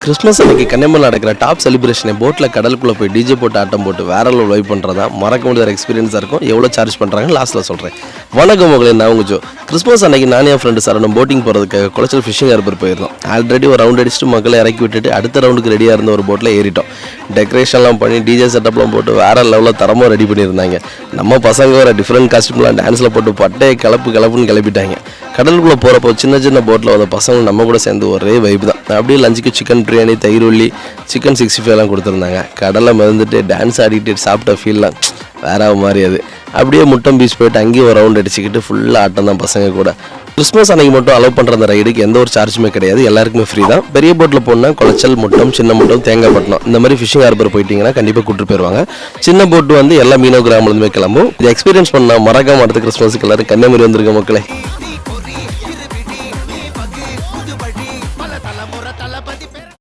Christmas அன்னைக்கு கன்னியாகுமரியில் நடக்கிற டாப் செலிப்ரேஷனை போட்டில் கடலுக்குள்ளே போய் டிஜே போட்டு ஆட்டம் போட்டு வேற லெவல் வைப் பண்ணுறதா மறக்க முடியாத எக்ஸ்பீரியன்ஸாக இருக்கும். எவ்வளோ சார்ஜ் பண்ணுறாங்க லாஸ்ட்டில் சொல்கிறேன். வணக்கம் மகளே, நான் உங்கள் ஜோ. கிறிஸ்மஸ் அன்னைக்கு நானே என் ஃப்ரெண்டு சரணம் போட்டிங் போகிறதுக்காக குளச்சல் ஃபிஷிங் ஹார்பர் போயிருந்தோம். ஆல்ரெடி ஒரு ரவுண்ட் அடிச்சுட்டு மக்களை இறக்கி விட்டுட்டு அடுத்த ரவுண்டுக்கு ரெடியாக இருந்த ஒரு போட்டில் ஏறிட்டோம். டெக்கரேஷன்லாம் பண்ணி டிஜே செட்டப்லாம் போட்டு வேறு லெவலில் தரமாக ரெடி பண்ணியிருந்தாங்க. நம்ம பசங்க வேறு டிஃப்ரெண்ட் காஸ்டியூம்லாம் டான்ஸில் போட்டு பட்டையை கிளப்புன்னு கிளப்பிட்டாங்க. கடலுக்குள்ளே போகிறப்போ சின்ன சின்ன போட்டில் வந்த பசங்க நம்ம கூட சேர்ந்து ஒரே வைப் தான். அப்படியே லஞ்சுக்கு சிக்கன் பிரியாணி, தயிர் உள்ளி, சிக்கன் 65 கொடுத்துருந்தாங்க. கடலை மிதந்துட்டு டான்ஸ் ஆடிட்டு சாப்பிட்ட ஃபீல்லாம் வேற மாதிரி. அது அப்படியே முட்டம் பீச் போயிட்டு அங்கேயும் ஒரு ரவுண்ட் அடிச்சுக்கிட்டு ஃபுல்லாக ஆட்டம் தான் பசங்க கூட. கிறிஸ்மஸ் அன்னைக்கு மட்டும் அலோவ் பண்ணுற அந்த ரைடுக்கு எந்த ஒரு சார்ஜுமே கிடையாது, எல்லாருக்குமே ஃப்ரீ தான். பெரிய போட்டில் போனால் குளச்சல், முட்டம், சின்ன முட்டம், தேங்காய்பட்டினம் இந்த மாதிரி ஃபிஷிங் ஹார்பர் போயிட்டீங்கன்னா கண்டிப்பாக கூப்பிட்டு போயிடுவாங்க. சின்ன போட்டு வந்து எல்லா மீனவ கிராமத்துலேயுமே கிளம்பும். இது எக்ஸ்பீரியன்ஸ் பண்ணால் மறக்காம அடுத்த கிறிஸ்மஸுக்கு எல்லாரும் கன்னியாகுமரி வந்திருக்க மக்களே.